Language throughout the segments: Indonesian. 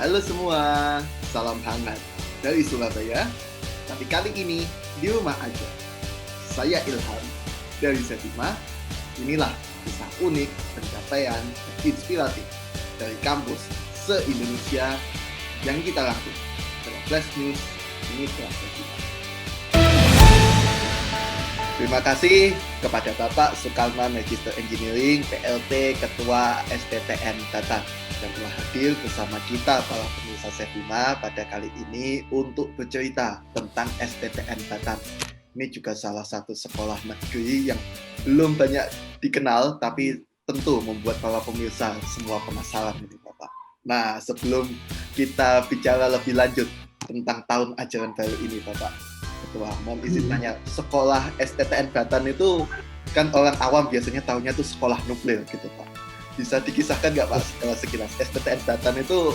Halo semua, salam hangat dari Surabaya. Tapi kali ini di rumah aja. Saya Ilham dari Setima. Inilah kisah unik, pencapaian, dan inspiratif dari kampus se-Indonesia yang kita rangkum dalam Flash News Mitra Setima. Terima kasih kepada Bapak Sukalman Magister Engineering, PLT, Ketua STTN Batam, yang telah hadir bersama kita para pemirsa Setima pada kali ini untuk bercerita tentang STTN Batam. Ini juga salah satu sekolah negeri yang belum banyak dikenal, tapi tentu membuat para pemirsa semua penasaran ini, Bapak. Nah, sebelum kita bicara lebih lanjut tentang tahun ajaran baru ini, Bapak, Ketua, mohon izin tanya, sekolah STTN Batam itu kan orang awam biasanya tahunya itu sekolah nuklir gitu, Pak. Bisa dikisahkan nggak, Pak, sekilas STTN Batam itu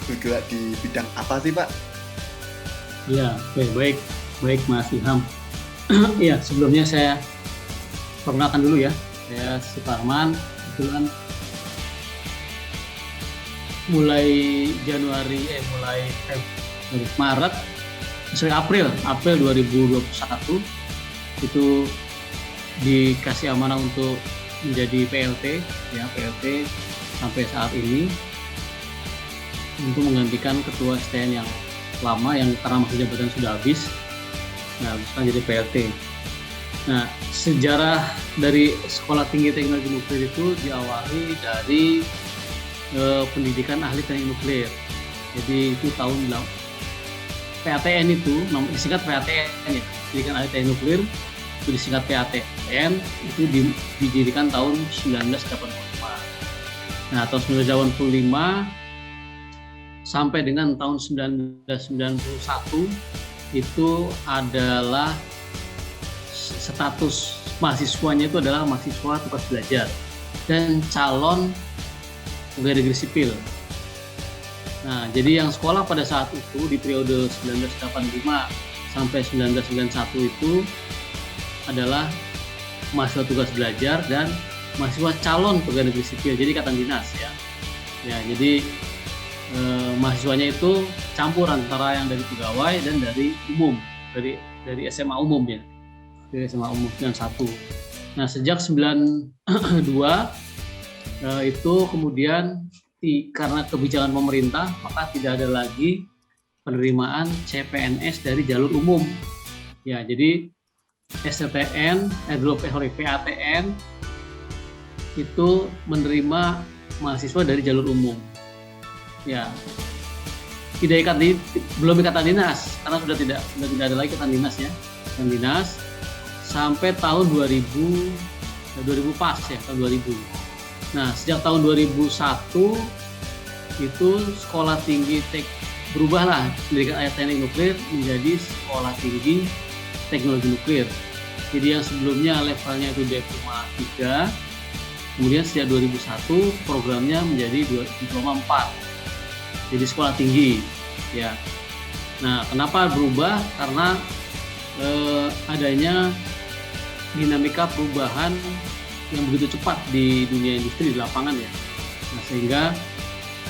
bergerak di bidang apa sih, Pak? Ya, baik Mas Ilham. Iya, sebelumnya saya perkenalkan dulu ya. Saya Suparman, kebetulan mulai April 2021 itu dikasih amanah untuk menjadi PLT sampai saat ini untuk menggantikan ketua STN yang lama yang karena masa jabatan sudah habis. Nah, sekarang jadi PLT. Nah, sejarah dari Sekolah Tinggi Teknologi Nuklir itu diawali dari pendidikan ahli teknik nuklir. Jadi itu tahun PATN itu, disingkat PATN ya, pendidikan ahli teknik nuklir itu disingkat PATN, itu didirikan tahun 1985. Nah, tahun 1985 sampai dengan tahun 1991 itu adalah status mahasiswanya itu adalah mahasiswa tugas belajar dan calon pegawai negeri sipil. Nah, jadi yang sekolah pada saat itu di periode 1985 sampai 1991 itu adalah mahasiswa tugas belajar dan mahasiswa calon pegawai negeri sipil, jadi ikatan dinas ya. Ya, jadi mahasiswanya itu campur antara yang dari pegawai dan dari umum, dari SMA umum ya, dari SMA umum 91. Nah, sejak 92 itu kemudian karena kebijakan pemerintah maka tidak ada lagi penerimaan CPNS dari jalur umum. Ya, jadi PATN itu menerima mahasiswa dari jalur umum. Ya, belum ikatan dinas karena sudah tidak ada lagi ikatan dinas ya. Ikatan dinas sampai tahun 2000 pas ya, tahun 2000. Nah, sejak tahun 2001 itu Sekolah Tinggi berubahlah pendidikan teknik nuklir menjadi Sekolah Tinggi Teknologi Nuklir. Jadi yang sebelumnya levelnya itu diploma 3, kemudian sejak 2001 programnya menjadi diploma 4. Jadi sekolah tinggi ya. Nah, kenapa berubah? Karena adanya dinamika perubahan yang begitu cepat di dunia industri, di lapangan ya. Nah, sehingga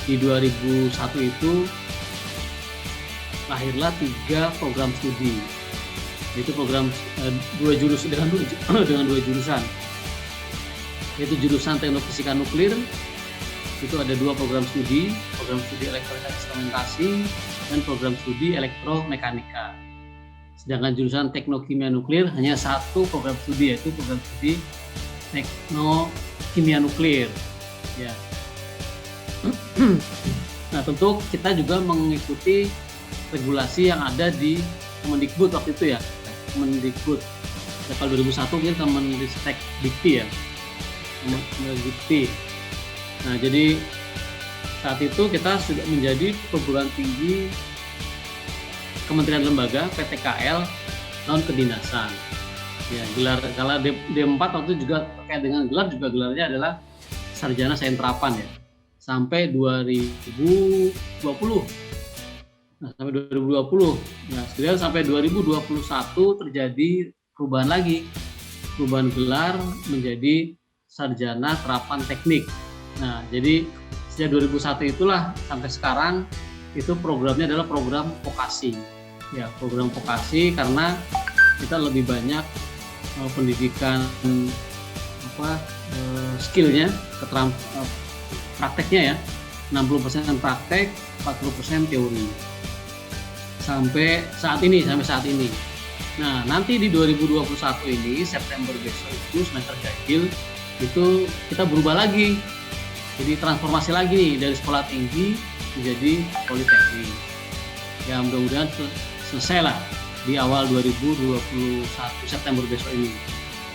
di 2001 itu lahirlah 3 program studi, yaitu program dengan dua jurusan, yaitu jurusan Teknik Fisika Nuklir, itu ada 2 program studi elektronika instrumentasi dan program studi elektromekanika. Sedangkan jurusan Teknokimia Nuklir hanya 1 program studi, yaitu program studi Teknokimia Nuklir ya. Nah, tentu kita juga mengikuti regulasi yang ada di Kemendikbud waktu itu ya. Kemendikbud tahun 2001 mungkin Kemendiktek Dikti ya. Kemendikti. Nah, jadi saat itu kita sudah menjadi perguruan tinggi Kementerian Lembaga PTKL non kedinasan. Ya, gelar kalau D4 waktu itu juga terkait dengan gelarnya adalah Sarjana Saintrapan ya. Sampai 2020. Nah, sampai 2020. Nah, kemudian sampai 2021 terjadi perubahan lagi. Perubahan gelar menjadi Sarjana Terapan Teknik. Nah, jadi sejak 2001 itulah sampai sekarang itu programnya adalah program vokasi. Ya, program vokasi karena kita lebih banyak pendidikan skillnya, prakteknya ya, 60% praktek, 40% teori. Sampai saat ini. Nah, nanti di 2021 ini, September besok itu semester ganjil, itu kita berubah lagi. Jadi transformasi lagi nih, dari sekolah tinggi menjadi politeknik. Ya, mudah-mudahan selesai lah di awal 2021 September besok ini.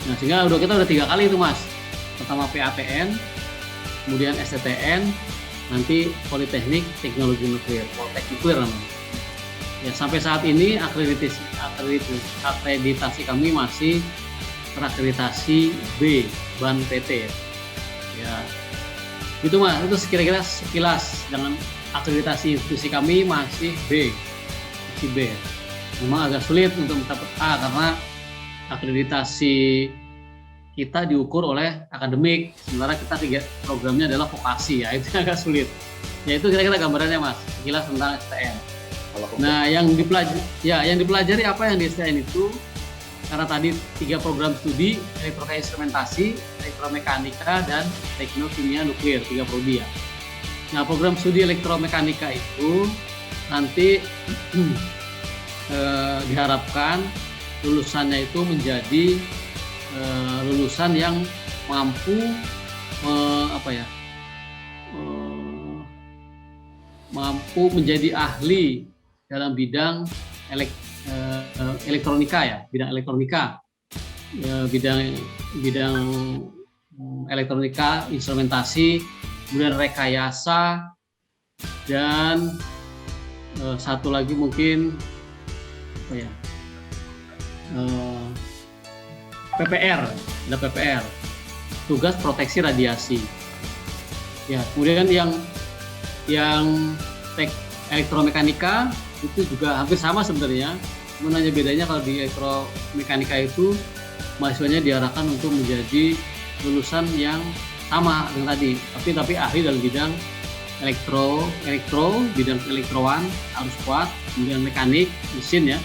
Nah, sehingga kita udah 3 kali itu Mas. Pertama PATN, kemudian STTN, nanti Politeknik Teknologi Nuklir, Poltek Nuklir namanya. Ya, sampai saat ini akreditasi kami masih terakreditasi B, BAN PT. Ya, gitu Mas, itu kira-kira sekilas. Dengan akreditasi institusi kami masih B, Memang agak sulit untuk mendapat A karena akreditasi kita diukur oleh akademik, sementara kita programnya adalah vokasi, ya itu agak sulit. Ya itu kira-kira gambarannya Mas, sekilas tentang STN. Nah, yang dipelajari apa yang di STN itu, karena tadi 3 program studi, elektronika instrumentasi, elektromekanika, dan teknokimia nuklir, 3 prodi ya. Nah, program studi elektromekanika itu nanti diharapkan lulusannya itu menjadi lulusan yang mampu mampu menjadi ahli dalam bidang elektronika ya, bidang elektronika, bidang elektronika, instrumentasi, kemudian rekayasa, dan satu lagi mungkin PPR, ada PPR, tugas proteksi radiasi. Ya, kemudian yang elektromekanika itu juga hampir sama sebenarnya. Cuma hanya bedanya kalau di elektromekanika itu mahasiswanya diarahkan untuk menjadi lulusan yang sama dengan tadi, tapi ahli dalam bidang elektro, bidang elektroan harus kuat, kemudian mekanik, mesin ya,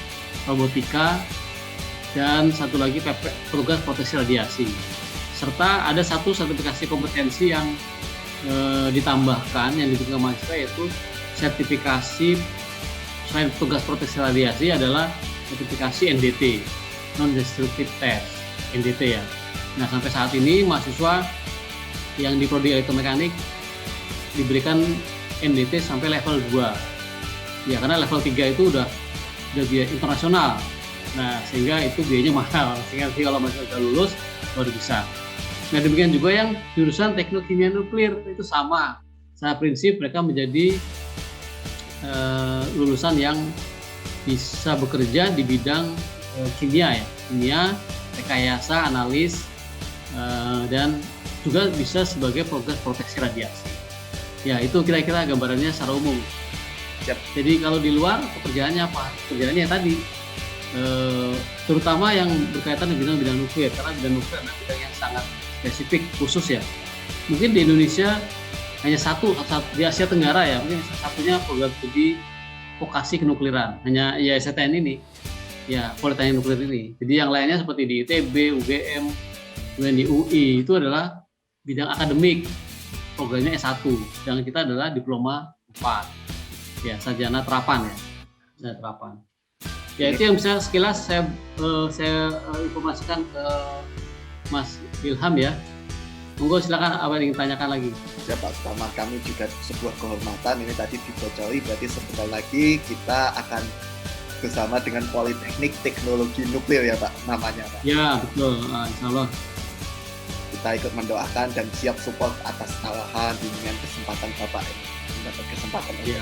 robotika, dan satu lagi petugas proteksi radiasi. Serta ada satu sertifikasi kompetensi yang ditambahkan yang diberikan mahasiswa, yaitu sertifikasi selain tugas proteksi radiasi adalah sertifikasi NDT, non-destructive test, NDT ya. Nah, sampai saat ini mahasiswa yang di prodi elektromekanik diberikan NDT sampai level 2. Ya, karena level 3 itu udah biaya internasional. Nah, sehingga itu biayanya mahal. Sehingga kalau mahasiswa sudah lulus baru bisa. Nah, demikian juga yang jurusan teknokimia nuklir itu sama. Secara prinsip mereka menjadi lulusan yang bisa bekerja di bidang kimia, rekayasa, analis, dan juga bisa sebagai program proteksi radiasi. Ya, itu kira-kira gambarannya secara umum. Yep. Jadi kalau di luar pekerjaannya apa? Pekerjaannya tadi terutama yang berkaitan dengan bidang nuklir, karena bidang nuklir adalah bidang yang sangat spesifik, khusus ya. Mungkin di Indonesia hanya satu di Asia Tenggara ya, mungkin satunya program studi vokasi kenukliran, hanya ya STN ini, ya Politeknik Nuklir ini. Jadi yang lainnya seperti di ITB, UGM, kemudian di UI itu adalah bidang akademik, programnya S1, dan kita adalah diploma 4, ya sarjana terapan ya, sarjana terapan. Ya itu yang bisa sekilas saya informasikan ke Mas Ilham ya. Monggo silakan apa yang ingin tanyakan lagi. Ya Pak, sama kami juga sebuah kehormatan ini tadi dibocori, berarti sebentar lagi kita akan bersama dengan Politeknik Teknologi Nuklir ya Pak, namanya Pak. Ya betul, insya Allah. Kita ikut mendoakan dan siap support atas arahan bimbingan kesempatan Bapak ini. Mendapat kesempatan ya.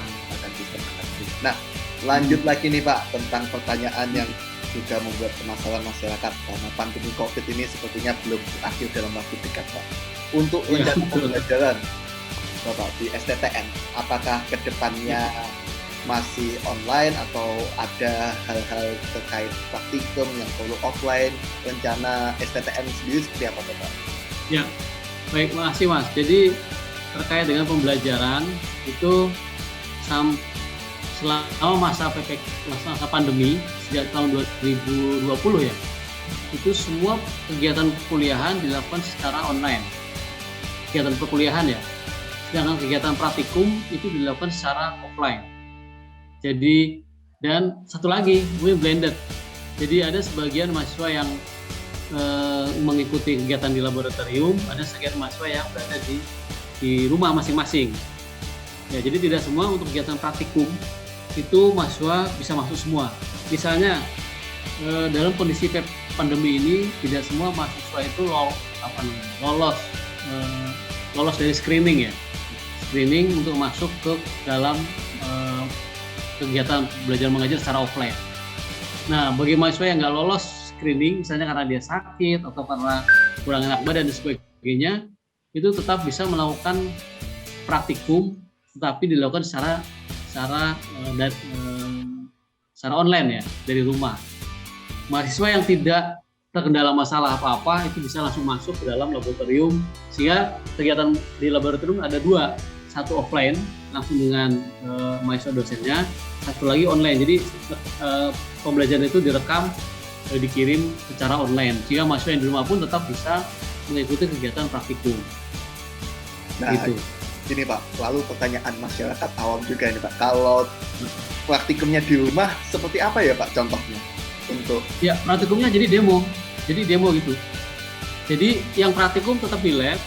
Nah, lanjut lagi nih Pak tentang pertanyaan yang juga membuat permasalahan masyarakat karena pandemi COVID ini sepertinya belum berakhir dalam waktu dekat Pak. Untuk rencana pembelajaran Bapak di STTN, apakah kedepannya masih online atau ada hal-hal terkait praktikum yang perlu offline? Rencana STTN sendiri seperti apa Bapak? Ya, baik, makasih Mas. Jadi terkait dengan pembelajaran itu selama masa pandemi sejak tahun 2020 ya, itu semua kegiatan perkuliahan dilakukan secara online. Kegiatan perkuliahan ya. Sedangkan kegiatan praktikum itu dilakukan secara offline. Jadi, dan satu lagi, we blended. Jadi ada sebagian mahasiswa yang mengikuti kegiatan di laboratorium, ada sebagian mahasiswa yang berada di rumah masing-masing. Ya, jadi tidak semua untuk kegiatan praktikum itu mahasiswa bisa masuk semua. Misalnya dalam kondisi pandemi ini tidak semua mahasiswa itu lolos dari screening ya. Screening untuk masuk ke dalam kegiatan belajar mengajar secara offline. Nah, bagi mahasiswa yang nggak lolos screening, misalnya karena dia sakit atau karena kurang enak badan dan sebagainya, itu tetap bisa melakukan praktikum, tetapi dilakukan secara online ya, dari rumah. Mahasiswa yang tidak terkendala masalah apa-apa itu bisa langsung masuk ke dalam laboratorium, sehingga kegiatan di laboratorium ada dua, satu offline langsung dengan mahasiswa dosennya, satu lagi online. Jadi pembelajaran itu direkam, dikirim secara online, sehingga mahasiswa yang di rumah pun tetap bisa mengikuti kegiatan praktikum. Nah, gitu. Ini Pak, lalu pertanyaan masyarakat awam juga ini Pak, kalau praktikumnya di rumah seperti apa ya Pak contohnya? Untuk ya, praktikumnya jadi demo gitu. Jadi yang praktikum tetap di lab,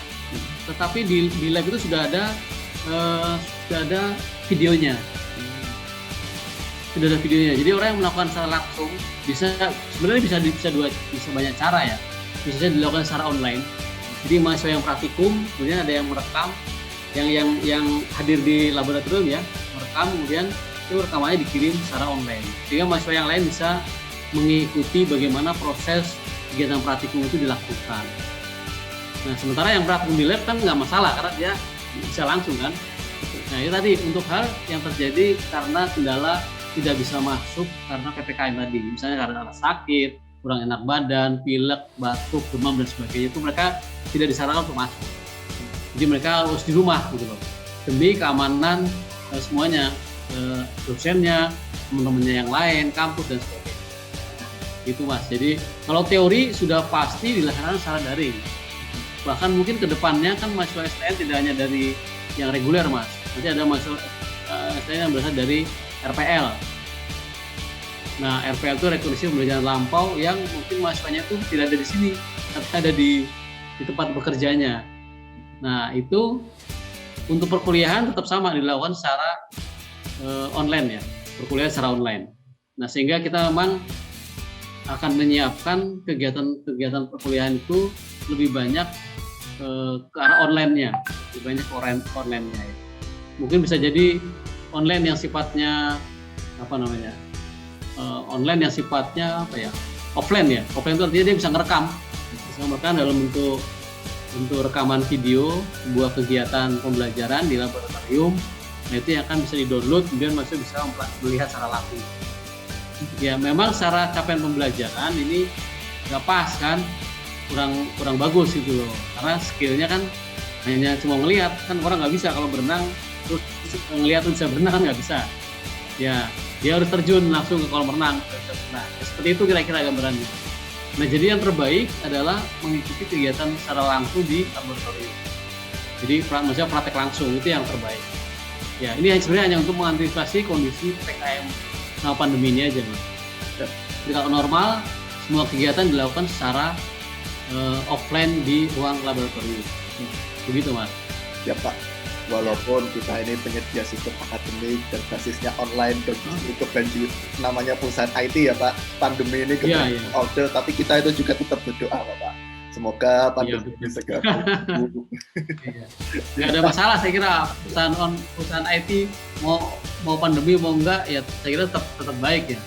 tetapi di lab itu sudah ada videonya. Sudah ada videonya. Jadi orang yang melakukan secara langsung sebenarnya bisa banyak cara ya. Bisa dilakukan secara online. Jadi mahasiswa yang praktikum, kemudian ada yang merekam, yang hadir di laboratorium ya, merekam, kemudian itu rekamannya dikirim secara online. Sehingga mahasiswa yang lain bisa mengikuti bagaimana proses kegiatan praktikum itu dilakukan. Nah, sementara yang praktikum di lab kan nggak masalah karena dia bisa langsung kan. Nah, itu tadi untuk hal yang terjadi karena kendala tidak bisa masuk karena PPKM tadi, misalnya karena sakit, kurang enak badan, pilek, batuk, demam dan sebagainya, itu mereka tidak disarankan untuk masuk. Jadi mereka harus di rumah gitu loh, demi keamanan semuanya, dosennya, teman-temannya yang lain, kampus dan sebagainya. Gitu Mas. Jadi kalau teori sudah pasti dilaksanakan secara daring. Bahkan mungkin ke depannya kan mahasiswa STN tidak hanya dari yang reguler Mas, nanti ada mahasiswa STN yang berasal dari RPL. Nah, RPL itu rekognisi pembelajaran lampau yang mungkin mahasiswanya itu tidak ada di sini, tapi ada di tempat bekerjanya. Nah, itu untuk perkuliahan tetap sama dilakukan secara online ya, perkuliahan secara online. Nah, sehingga kita memang akan menyiapkan kegiatan perkuliahan itu lebih banyak ke arah online-nya, lebih banyak online-nya ya. Mungkin bisa jadi online yang sifatnya online yang sifatnya offline ya. Offline itu artinya dia bisa ngerekam dalam bentuk rekaman video sebuah kegiatan pembelajaran di laboratorium. Nah, itu yang akan bisa di-download, kemudian masih bisa melihat secara langsung. Ya, memang secara capaian pembelajaran ini nggak pas kan, kurang bagus gitu loh, karena skillnya kan hanya cuma ngelihat, kan orang nggak bisa kalau berenang terus ngelihat bisa berenang kan nggak bisa ya, dia harus terjun langsung ke kolam renang. Nah, seperti itu kira-kira gambarannya. Nah, jadi yang terbaik adalah mengikuti kegiatan secara langsung di laboratorium, jadi maksudnya praktek langsung, itu yang terbaik ya. Ini sebenarnya hanya untuk mengantisipasi kondisi PPKM sama pandemi ini aja Mas. Jadi kalau normal semua kegiatan dilakukan secara offline di ruang laboratorium. Begitu Mas. Ya Pak, walaupun kita ini penyedia sistem akademik dan basisnya online dan untuk namanya perusahaan IT ya Pak, pandemi ini order, tapi kita itu juga tetap berdoa Pak. Semoga pandemi ini segera berlalu. Nggak ada masalah, saya kira perusahaan IT mau pandemi mau enggak ya, saya kira tetap baik ya.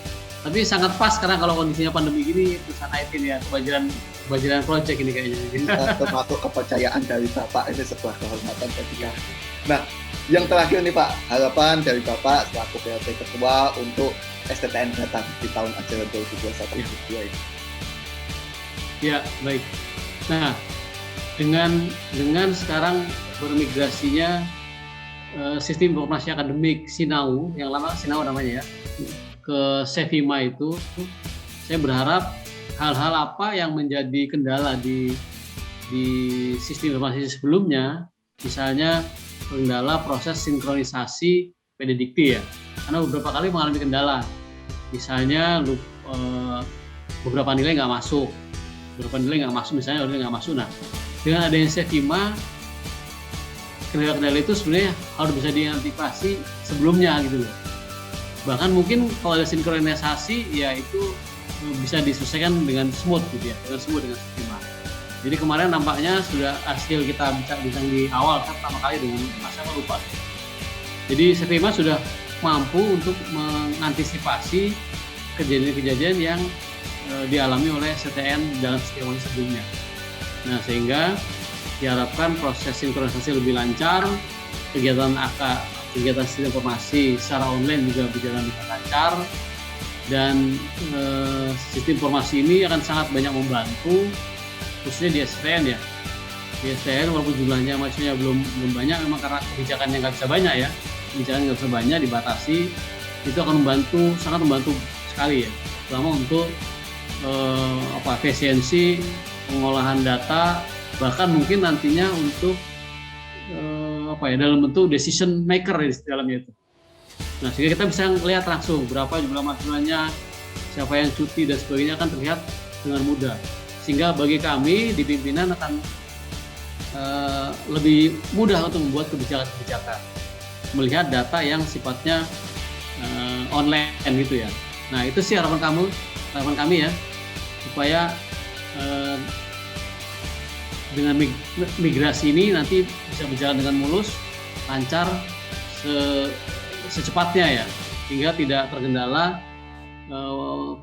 Tapi sangat pas karena kalau kondisinya pandemi gini, perusahaan IT ini ya kebajiran project ini kayaknya. Termasuk kepercayaan dari Bapak, ini sebuah kehormatan bagi kami. Nah, yang terakhir nih Pak, harapan dari Bapak selaku PLT Ketua untuk STTN datang di tahun ajaran 2021-2022 ini. Ya, baik. Nah, dengan sekarang bermigrasinya sistem informasi akademik Sinau, yang lama Sinau namanya ya, ke Sevima itu, saya berharap hal-hal apa yang menjadi kendala di sistem informasi sebelumnya, misalnya kendala proses sinkronisasi PDDikti ya, karena beberapa kali mengalami kendala, misalnya beberapa nilai nggak masuk, misalnya nilai nggak masuk. Nah, dengan adanya Sevima, kendala-kendala itu sebenarnya harus bisa diantisipasi sebelumnya gitu loh. Bahkan mungkin kalau ada sinkronisasi, ya itu bisa diselesaikan dengan smooth gitu ya, dengan Sevima. Jadi kemarin nampaknya sudah hasil kita bincang di awal kan pertama kali dengan Mas Eva lupa. Jadi Sevima sudah mampu untuk mengantisipasi kejadian-kejadian yang dialami oleh STN dalam sistem sebelumnya. Nah, sehingga diharapkan proses sinkronisasi lebih lancar, kegiatan sistem informasi secara online juga berjalan dengan lancar, dan sistem informasi ini akan sangat banyak membantu, khususnya di STN ya. Di STN walaupun jumlahnya mahasiswanya belum banyak, memang karena kebijakan yang nggak bisa banyak ya, dibatasi, itu akan sangat membantu sekali ya, terutama untuk efisiensi pengolahan data, bahkan mungkin nantinya untuk dalam bentuk decision maker di dalamnya itu. Nah, sehingga kita bisa melihat langsung berapa jumlah mahasiswanya, siapa yang cuti dan sebagainya akan terlihat dengan mudah. Sehingga bagi kami di pimpinan akan lebih mudah untuk membuat kebijakan-kebijakan, melihat data yang sifatnya online gitu ya. Nah, itu sih harapan kami ya, supaya dengan migrasi ini nanti bisa berjalan dengan mulus, lancar, secepatnya ya, hingga tidak terkendala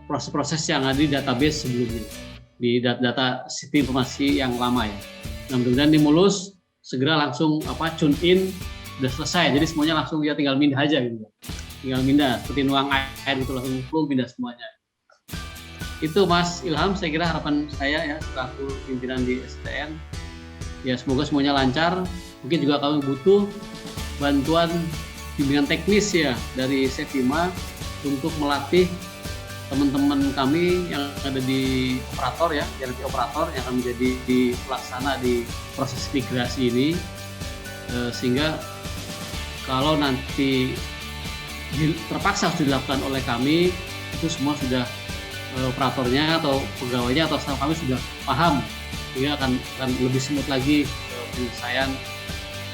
proses-proses yang ada di database sebelumnya, di data sistem informasi yang lama ya. Nah, mudah-mudahan ini mulus, segera langsung tune in, udah selesai, jadi semuanya langsung ya tinggal mindah aja gitu, seperti nuang air gitu, langsung pindah semuanya. Itu Mas Ilham, saya kira harapan saya ya selaku pimpinan di STN. Ya, semoga semuanya lancar. Mungkin juga kami butuh bantuan bimbingan teknis ya dari Sevima untuk melatih teman-teman kami yang ada di operator ya, yang akan menjadi di pelaksana di proses migrasi ini, sehingga kalau nanti terpaksa harus dilakukan oleh kami, itu semua sudah operatornya atau pegawainya atau staff kami sudah paham, sehingga akan lebih smooth lagi penyelesaian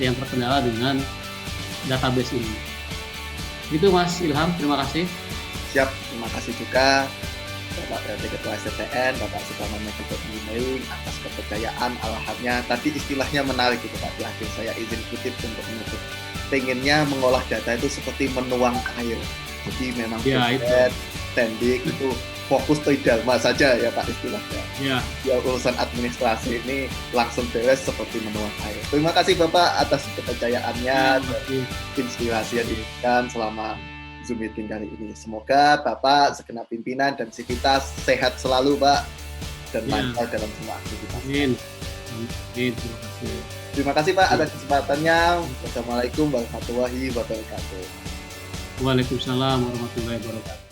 yang terkendala dengan database ini. Itu Mas Ilham, terima kasih. Siap, terima kasih juga Bapak PLT Ketua STN, Bapak Sukalman Manager Engineering atas kepercayaan arahannya. Tadi istilahnya menarik gitu Pak, di akhir saya izin kutip untuk menutup. Pengennya mengolah data itu seperti menuang air. Jadi memang tendik itu fokus to dharma saja ya Pak istilahnya. Ya, urusan administrasi ini langsung beres seperti menuang air. Terima kasih Bapak atas kepercayaannya dan inspirasi yang diberikan selama Zoom meeting kali ini. Semoga Bapak, segenap pimpinan dan sivitas sehat selalu Pak, dan lancar dalam semua aktivitas. Amin. Terima kasih Pak atas kesempatannya. Wassalamualaikum warahmatullahi wabarakatuh. Waalaikumsalam warahmatullahi wabarakatuh.